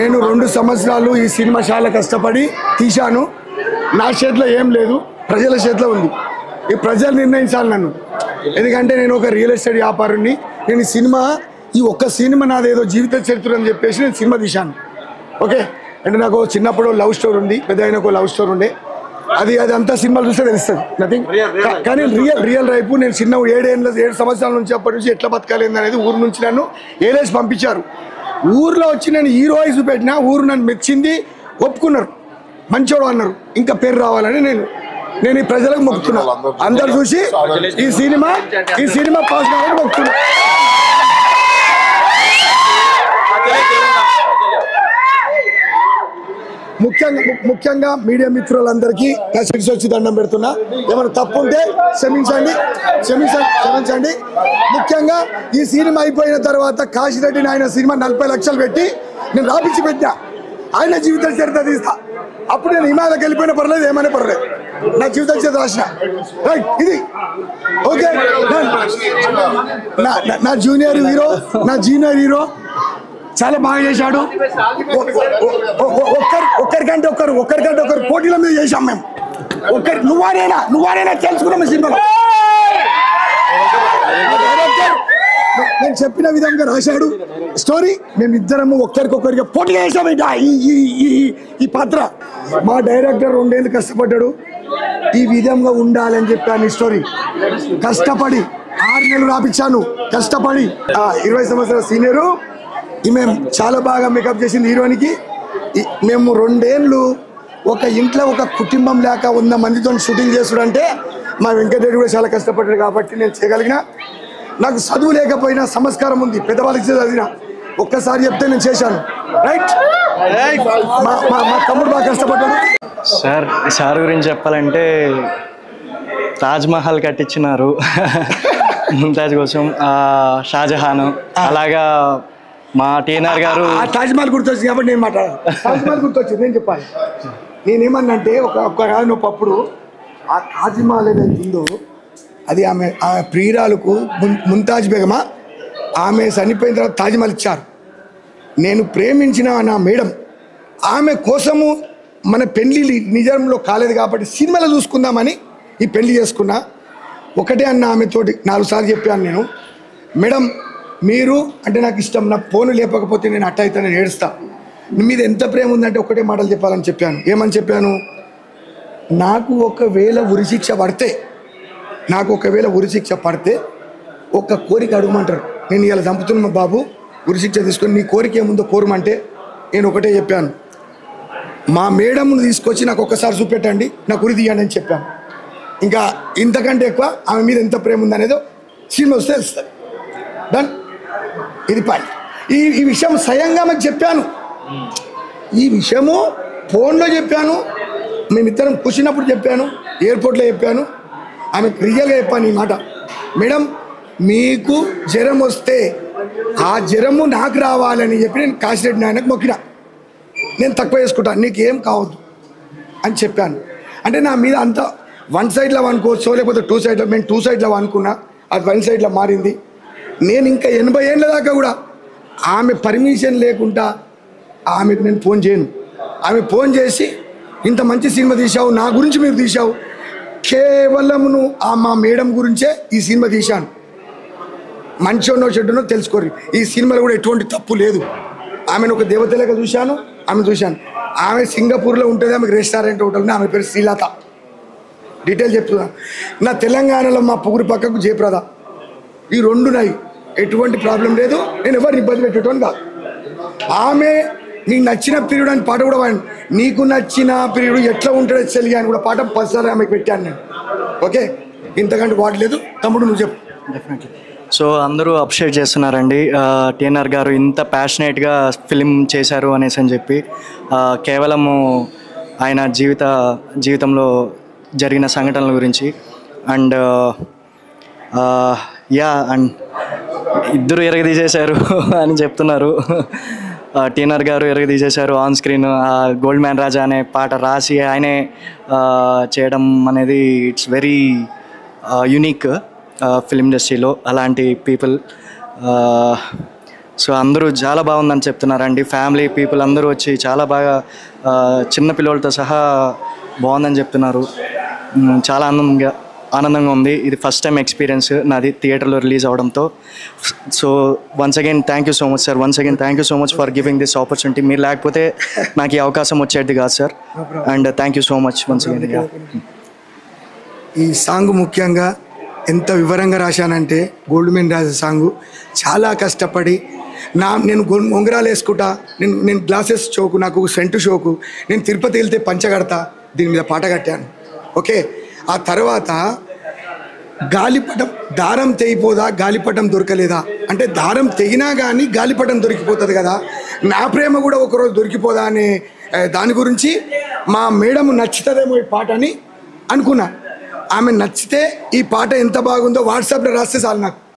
నేను 2 సంవత్సరాలు ఈ సినిమా చాలా కష్టపడి తీశాను. నా చేతిలో ఏం లేదు, ప్రజల చేతిలో ఉంది. ఈ ప్రజలు నిర్ణయించాలి నన్ను. ఎందుకంటే నేను ఒక రియల్ ఎస్టేట్ వ్యాపారుని. నేను ఈ ఒక్క సినిమా నాదేదో జీవిత చరిత్ర అని చెప్పేసి నేను సినిమా తీశాను. ఓకే, అంటే నాకు చిన్నప్పుడు లవ్ స్టోరీ ఉంది, పెద్ద అయినా ఒక లవ్ స్టోరీ ఉండే. అది అంతా సినిమాలు చూస్తే తెలుస్తుంది, నథింగ్. కానీ రియల్ రైపు నేను చిన్న 7 సంవత్సరాల నుంచి అప్పటి నుంచి ఎట్లా బతకాలి అనేది ఊరు నుంచి నన్ను ఏలేసి పంపించారు. ఊర్లో వచ్చి నేను హీరో అయి చూపెట్టినా, ఊరు నన్ను మెచ్చింది, ఒప్పుకున్నారు, మంచోడు అన్నారు. ఇంకా పేరు రావాలని నేను ఈ ప్రజలకు మొక్కుతున్నా. అందరు చూసి ఈ సినిమా పాస్ కావాలని మొక్కుతున్నా. ముఖ్యంగా మీడియా మిత్రులందరికీ నా శిక్ష వచ్చి దండం పెడుతున్నా. ఏమైనా తప్పు ఉంటే క్షమించండి. ముఖ్యంగా ఈ సినిమా అయిపోయిన తర్వాత కాశీరెడ్డి ఆయన సినిమా 40 లక్షలు పెట్టి నేను రాపించి పెట్టినా. ఆయన జీవిత చరిత్ర తీస్తా. అప్పుడు నేను హిమాలయకి వెళ్ళిపోయినా పర్లేదు, ఏమైనా పర్లేదు, నా జీవిత చరిత్ర రాసిన. రైట్, ఇది ఓకే. నా జూనియర్ హీరో చాలా బాగా చేశాడు. ఒక్కరికంటే ఒకరు పోటీల మీద చేశాం మేము. నువ్వానేనా తెలుసుకున్నాం సినిమాలో. నేను చెప్పిన విధంగా రాశాడు స్టోరీ. మేమిద్దరము ఒకరికొకరికి పోటీ చేసాం. ఈ పాత్ర మా డైరెక్టర్ 2 ఏళ్ళు కష్టపడ్డాడు. ఈ విధంగా ఉండాలని చెప్పాను. ఈ స్టోరీ కష్టపడి 6 నెలలు రాపించాను. కష్టపడి 20 సంవత్సరాల సీనియరు. మేము చాలా బాగా మేకప్ చేసింది హీరోయిన్కి. మేము 2 ఏళ్ళు ఒక ఇంట్లో ఒక కుటుంబం లేక 100 మందితో షూటింగ్ చేసుడంటే మా వెంకటరెడ్డి కూడా చాలా కష్టపడ్డాడు కాబట్టి నేను చేయగలిగిన. నాకు చదువు లేకపోయినా సంస్కారం ఉంది, పెద్దవాళ్ళకి చదివిన. ఒక్కసారి చెప్తే నేను చేశాను. రైట్, మా తమ్ముడు బాగా కష్టపడ్డాడు. సార్ గురించి చెప్పాలంటే తాజ్మహల్ కట్టించినారు ముంతాజ్ కోసం, షాజహాన్. అలాగా మా టీఎన్ఆర్ గారు తాజ్మహల్ గుర్తొచ్చింది కాబట్టి నేను తాజ్మహల్ గుర్తొచ్చింది నేను చెప్పాలి. నేనేమన్నంటే ఒకప్పుడు ఆ తాజ్మహల్ ఏదైతే ఉందో అది ఆమె ప్రియురాలకు ముంతాజ్ బేగమా, ఆమె చనిపోయిన తర్వాత తాజ్మహల్ ఇచ్చారు. నేను ప్రేమించిన నా మేడం ఆమె కోసము మన పెళ్లి నిజంలో కాలేదు కాబట్టి సినిమాలో చూసుకుందామని ఈ పెళ్లి చేసుకున్నా. ఒకటే అన్న ఆమెతోటి 4 సార్లు చెప్పాను నేను, మేడం మీరు అంటే నాకు ఇష్టం, నా ఫోను లేపకపోతే నేను అట్ట అయితే నేను ఏడుస్తా. మీద ఎంత ప్రేమ ఉందంటే ఒకటే మాటలు చెప్పాలని చెప్పాను. ఏమని చెప్పాను, నాకు ఒకవేళ ఉరిశిక్ష పడితే ఒక కోరిక అడగమంటారు. నేను ఇలా చంపుతున్నా మా బాబు, ఉరిశిక్ష తీసుకొని నీ కోరిక ఏముందో కోరమంటే నేను ఒకటే చెప్పాను, మా మేడంను తీసుకొచ్చి నాకు ఒక్కసారి చూపెట్టండి, నాకు ఉరి తీయండి అని చెప్పాను. ఇంకా ఇంతకంటే ఎక్కువ ఆమె మీద ఎంత ప్రేమ ఉందనేదో సినిమా వస్తే తెలుస్తుంది. డన్, ఇది పాయింట్. ఈ విషయం స్వయంగా మాకు చెప్పాను. ఈ విషయము ఫోన్లో చెప్పాను, మేమిద్దరం కూర్చున్నప్పుడు చెప్పాను, ఎయిర్పోర్ట్లో చెప్పాను. ఆమెకు రియల్గా చెప్పాను ఈ మాట, మేడం మీకు జ్వరం వస్తే ఆ జ్వరము నాకు రావాలని చెప్పి నేను కాశీరెడ్డి నాయనకు మొక్కిన, నేను తక్కువ చేసుకుంటాను, నీకు ఏం కావద్దు అని చెప్పాను. అంటే నా మీద అంత 1 సైడ్లో అనుకోవచ్చు, లేకపోతే 2 సైడ్లో. మేము 2 సైడ్లో అనుకున్నా, అది 1 సైడ్లో మారింది. నేను ఇంకా 80 ఏళ్ళ దాకా కూడా ఆమె పర్మిషన్ లేకుండా ఆమెకు నేను ఫోన్ చేయను. ఆమె ఫోన్ చేసి ఇంత మంచి సినిమా తీశావు, నా గురించి మీరు తీశావు, కేవలం మా మేడం గురించే ఈ సినిమా తీశాను, మంచినో చెడ్డనో తెలుసుకోరు. ఈ సినిమాలో కూడా ఎటువంటి తప్పు లేదు. ఆమెను ఒక దేవతలాగా చూశాను. ఆమె సింగపూర్లో ఉంటుంది, ఆమెకు రెస్టారెంట్ హోటల్ ఉంది, ఆమె పేరు శ్రీలత. డీటెయిల్ చెప్తున్నాను. నా తెలంగాణలో మా పుగురు పక్కకు జయప్రద, ఈ 2 ఉన్నాయి. ఎటువంటి ప్రాబ్లం లేదు, నేను ఎవరిని ఇబ్బంది పెట్టేటోని కాదు. ఆమె నీకు నచ్చిన పీరియడ్ అని పాట కూడా వాడిని, నీకు నచ్చిన పీరియడ్ ఎట్లా ఉంటాడో చెల్లి అని కూడా పాట 10 సార్లు ఆమెకు పెట్టాను నేను. ఓకే, ఇంతకంటే వాడలేదు. తమ్ముడు నువ్వు చెప్పు. డెఫినెట్లీ. సో అందరూ అప్రిషియేట్ చేస్తున్నారండి టీఎన్ఆర్ గారు ఇంత ప్యాషనేట్గా ఫిలిం చేశారు అనేసి అని చెప్పి. కేవలము ఆయన జీవితంలో జరిగిన సంఘటనల గురించి అండ్ అండ్ ఇద్దరు ఎరగదీసేశారు అని చెప్తున్నారు. టీఎన్ఆర్ గారు ఎరగదీసేశారు ఆన్ స్క్రీన్. గోల్డ్ మ్యాన్ రాజా అనే పాట రాసి ఆయనే చేయడం అనేది ఇట్స్ వెరీ యునిక్ ఫిలిం ఇండస్ట్రీలో అలాంటి పీపుల్. సో అందరూ చాలా బాగుందని చెప్తున్నారండి. ఫ్యామిలీ పీపుల్ అందరూ వచ్చి చాలా బాగా చిన్న పిల్లలతో సహా బాగుందని చెప్తున్నారు. చాలా ఆనందంగా ఉంది. ఇది ఫస్ట్ టైం ఎక్స్పీరియన్స్ నాది థియేటర్లో రిలీజ్ అవడంతో. So once again thank you so much sir. Once again thank you so much for giving this opportunity. మీరు లేకపోతే నాకు ఈ అవకాశం వచ్చేది కాదు sir. And thank you so much once again. ఈ సాంగ్ ముఖ్యంగా ఎంత వివరంగా రాశానంటే గోల్డ్ మెన్ రాసే సాంగు చాలా కష్టపడి నేను ఉంగరాలు వేసుకుంటా, నేను గ్లాసెస్ షోకు, నాకు సెంటు షోకు, నేను తిరుపతి వెళ్తే పంచగడతా, దీని మీద పాట కట్టాను. ఓకే, ఆ తర్వాత గాలిపటం దారం తెగిపోదా, గాలిపటం దొరకలేదా అంటే దారం తెగినా కానీ గాలిపటం దొరికిపోతుంది కదా, నా ప్రేమ కూడా ఒకరోజు దొరికిపోదా అనే దాని గురించి మా మేడం నచ్చుతుందేమో ఈ పాట అని అనుకున్నా. ఆమె నచ్చితే ఈ పాట ఎంత బాగుందో వాట్సాప్లో రాస్తే చాలు నాకు.